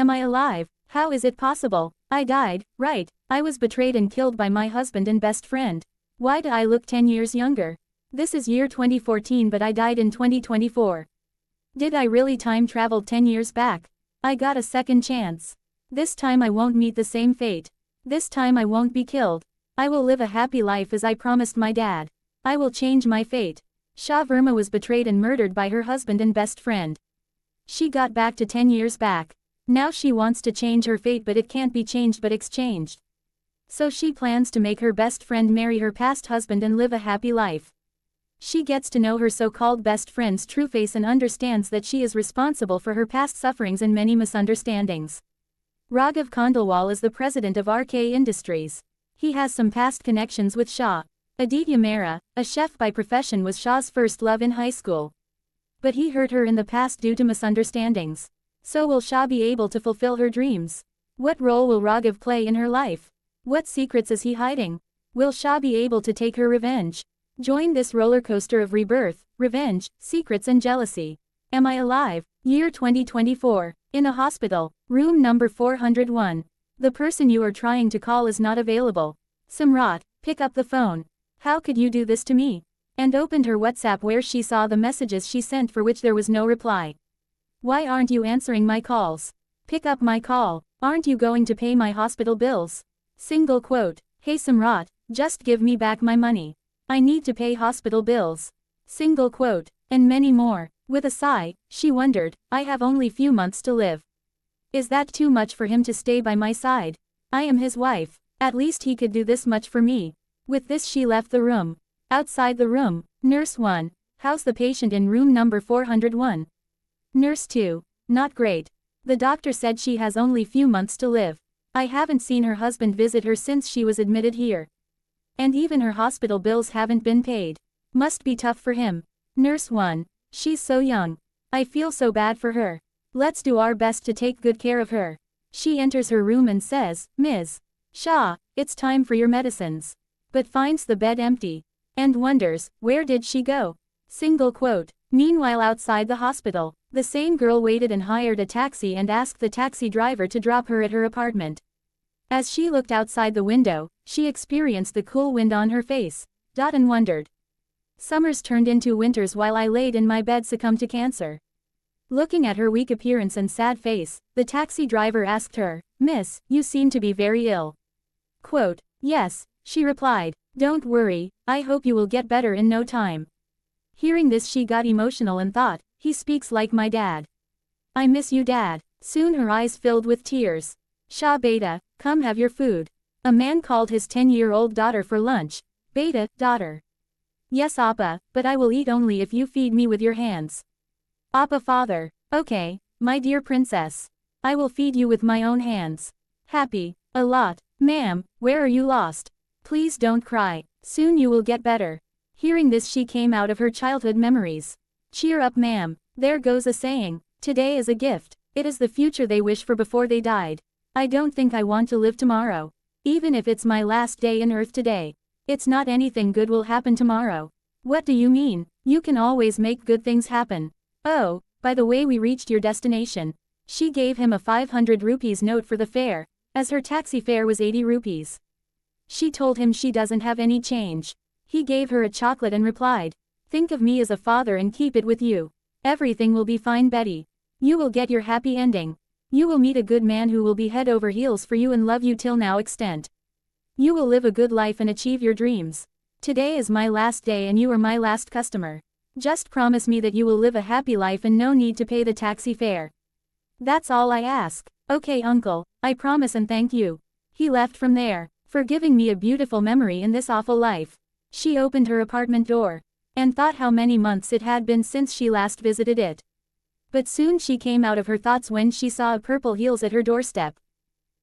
Am I alive? How is it possible? I died, right? I was betrayed and killed by my husband and best friend. Why do I look 10 years younger? This is year 2014 but I died in 2024. Did I really time travel 10 years back? I got a second chance. This time I won't meet the same fate. This time I won't be killed. I will live a happy life as I promised my dad. I will change my fate. Shah Verma was betrayed and murdered by her husband and best friend. She got back to 10 years back. Now she wants to change her fate but it can't be changed but exchanged. So she plans to make her best friend marry her past husband and live a happy life. She gets to know her so-called best friend's true face and understands that she is responsible for her past sufferings and many misunderstandings. Raghav Khandelwal is the president of RK Industries. He has some past connections with Shah. Aditya Mehra, a chef by profession, was Shah's first love in high school. But he hurt her in the past due to misunderstandings. So will Shah be able to fulfill her dreams? What role will Raghav play in her life? What secrets is he hiding? Will Shah be able to take her revenge? Join this roller coaster of rebirth, revenge, secrets and jealousy. Am I alive? Year 2024. In a hospital. Room number 401. The person you are trying to call is not available. Samrat, pick up the phone. How could you do this to me? And opened her WhatsApp where she saw the messages she sent for which there was no reply. Why aren't you answering my calls? Pick up my call. Aren't you going to pay my hospital bills? Single quote. Hey Samrat, just give me back my money. I need to pay hospital bills. Single quote. And many more. With a sigh, she wondered, I have only few months to live. Is that too much for him to stay by my side? I am his wife. At least he could do this much for me. With this she left the room. Outside the room, Nurse 1. How's the patient in room number 401? Nurse 2. Not great. The doctor said she has only few months to live. I haven't seen her husband visit her since she was admitted here. And even her hospital bills haven't been paid. Must be tough for him. Nurse 1. She's so young. I feel so bad for her. Let's do our best to take good care of her. She enters her room and says, Ms. Shah, it's time for your medicines. But finds the bed empty. And wonders, where did she go? Single quote. Meanwhile outside the hospital, the same girl waited and hired a taxi and asked the taxi driver to drop her at her apartment. As she looked outside the window, she experienced the cool wind on her face, and wondered. Summers turned into winters while I laid in my bed succumbed to cancer. Looking at her weak appearance and sad face, the taxi driver asked her, Miss, you seem to be very ill. Quote, yes, she replied. Don't worry, I hope you will get better in no time. Hearing this she got emotional and thought, he speaks like my dad. I miss you dad. Soon her eyes filled with tears. Shah beta, come have your food. A man called his 10-year-old daughter for lunch. Beta, daughter. Yes Appa, but I will eat only if you feed me with your hands. Appa father, okay, my dear princess. I will feed you with my own hands. Happy, a lot. Ma'am, where are you lost? Please don't cry, soon you will get better. Hearing this she came out of her childhood memories. Cheer up ma'am, there goes a saying, today is a gift, it is the future they wish for before they died. I don't think I want to live tomorrow. Even if it's my last day on earth today. It's not anything good will happen tomorrow. What do you mean? You can always make good things happen. Oh, by the way we reached your destination. She gave him a 500 rupees note for the fare, as her taxi fare was 80 rupees. She told him she doesn't have any change. He gave her a chocolate and replied, think of me as a father and keep it with you. Everything will be fine Betty. You will get your happy ending. You will meet a good man who will be head over heels for you and love you till now extent. You will live a good life and achieve your dreams. Today is my last day and you are my last customer. Just promise me that you will live a happy life and no need to pay the taxi fare. That's all I ask. Okay uncle, I promise and thank you. He left from there, for giving me a beautiful memory in this awful life. She opened her apartment door, and thought how many months it had been since she last visited it. But soon she came out of her thoughts when she saw purple heels at her doorstep.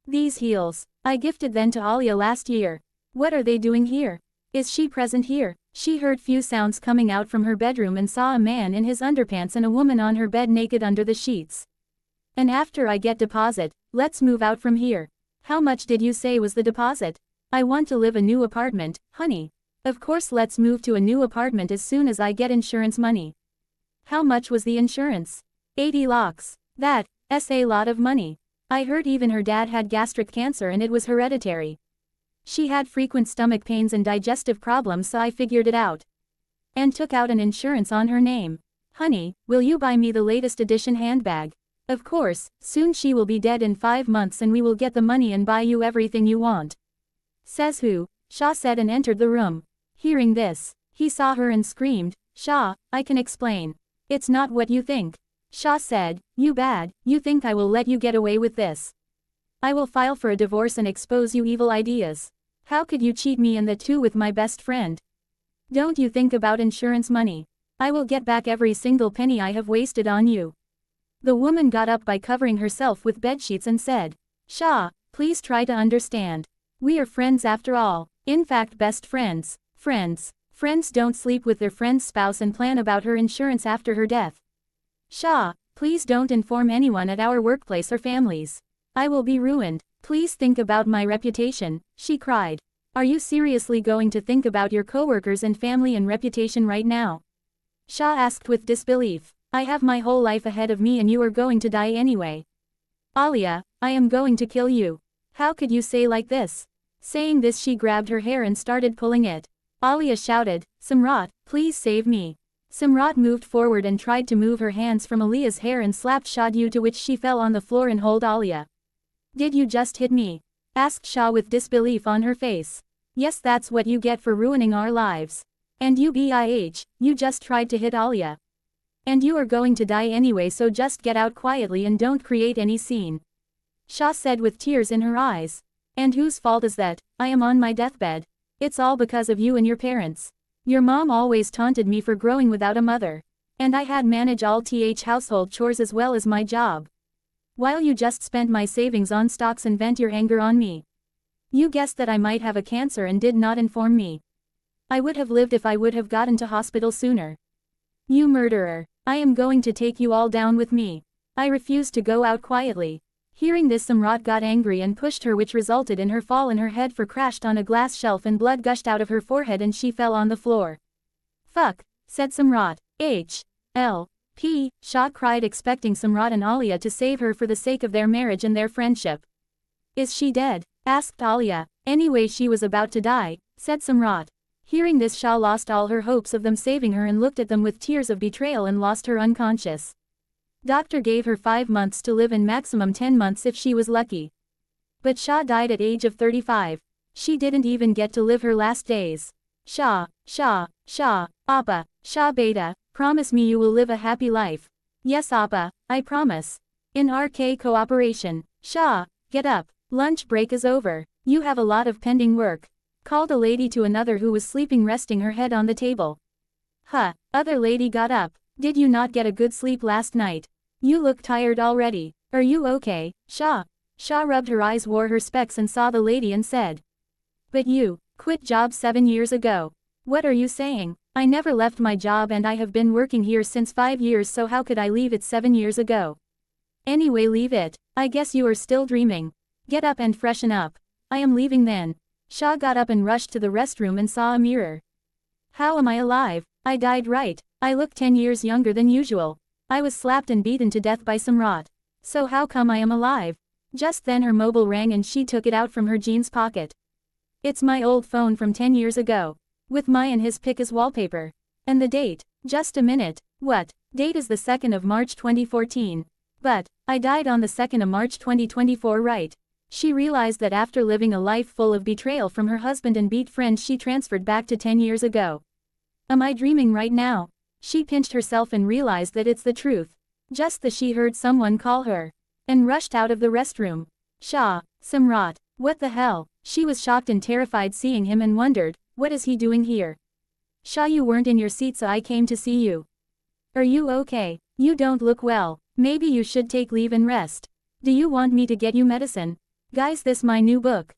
These heels, I gifted them to Alia last year. What are they doing here? Is she present here? She heard few sounds coming out from her bedroom and saw a man in his underpants and a woman on her bed naked under the sheets. And after I get deposit, let's move out from here. How much did you say was the deposit? I want to live a new apartment, honey. Of course let's move to a new apartment as soon as I get insurance money. How much was the insurance? 80 lakhs. That's a lot of money. I heard even her dad had gastric cancer and it was hereditary. She had frequent stomach pains and digestive problems, so I figured it out. And took out an insurance on her name. Honey, will you buy me the latest edition handbag? Of course, soon she will be dead in 5 months and we will get the money and buy you everything you want. Says who? Sha said and entered the room. Hearing this, he saw her and screamed, Sha, I can explain. It's not what you think. Sha said, you bad, you think I will let you get away with this? I will file for a divorce and expose you evil ideas. How could you cheat me and the two with my best friend? Don't you think about insurance money? I will get back every single penny I have wasted on you. The woman got up by covering herself with bedsheets and said, Sha, please try to understand. We are friends after all. In fact, best friends. Friends don't sleep with their friend's spouse and plan about her insurance after her death. Sha, please don't inform anyone at our workplace or families. I will be ruined. Please think about my reputation, she cried. Are you seriously going to think about your coworkers and family and reputation right now? Sha asked with disbelief. I have my whole life ahead of me and you are going to die anyway. Alia, I am going to kill you. How could you say like this? Saying this, she grabbed her hair and started pulling it. Alia shouted, Samrat, please save me. Samrat moved forward and tried to move her hands from Alia's hair and slapped Shadu, to which she fell on the floor and hold Alia. Did you just hit me? Asked Shah with disbelief on her face. Yes, that's what you get for ruining our lives. And you bitch, you just tried to hit Alia. And you are going to die anyway, so just get out quietly and don't create any scene. Shah said with tears in her eyes. And whose fault is that? I am on my deathbed. It's all because of you and your parents. Your mom always taunted me for growing without a mother. And I had manage all household chores as well as my job. While you just spent my savings on stocks and vent your anger on me. You guessed that I might have a cancer and did not inform me. I would have lived if I would have gotten to hospital sooner. You murderer. I am going to take you all down with me. I refuse to go out quietly. Hearing this, Samrat got angry and pushed her, which resulted in her fall and her head crashed on a glass shelf and blood gushed out of her forehead and she fell on the floor. Fuck, said Samrat. H.L.P. Shah cried, expecting Samrat and Alia to save her for the sake of their marriage and their friendship. Is she dead? Asked Alia. Anyway, she was about to die, said Samrat. Hearing this, Shah lost all her hopes of them saving her and looked at them with tears of betrayal and lost her unconscious. Doctor gave her 5 months to live and maximum 10 months if she was lucky. But Shah died at age of 35. She didn't even get to live her last days. Shah, Appa, Shah Beta, promise me you will live a happy life. Yes Appa, I promise. In RK cooperation. Shah, get up. Lunch break is over. You have a lot of pending work. Called a lady to another who was sleeping, resting her head on the table. Huh, other lady got up. Did you not get a good sleep last night? You look tired already. Are you okay, Shah? Shah rubbed her eyes, wore her specs and saw the lady and said. But you quit job 7 years ago. What are you saying? I never left my job and I have been working here since 5 years, so how could I leave it 7 years ago? Anyway, leave it. I guess you are still dreaming. Get up and freshen up. I am leaving then. Shah got up and rushed to the restroom and saw a mirror. How am I alive? I died, right? I look 10 years younger than usual. I was slapped and beaten to death by Samrat. So how come I am alive? Just then her mobile rang and she took it out from her jeans pocket. It's my old phone from 10 years ago. With my and his pic as wallpaper. And the date. Just a minute. What? Date is the 2nd of March 2014. But, I died on the 2nd of March 2024, right? She realized that after living a life full of betrayal from her husband and beat friends, she transferred back to 10 years ago. Am I dreaming right now? She pinched herself and realized that it's the truth. Just as she heard someone call her. And rushed out of the restroom. Shah, Samrat, what the hell? She was shocked and terrified seeing him and wondered, what is he doing here? Shah, you weren't in your seat, so I came to see you. Are you okay? You don't look well. Maybe you should take leave and rest. Do you want me to get you medicine? Guys, this my new book.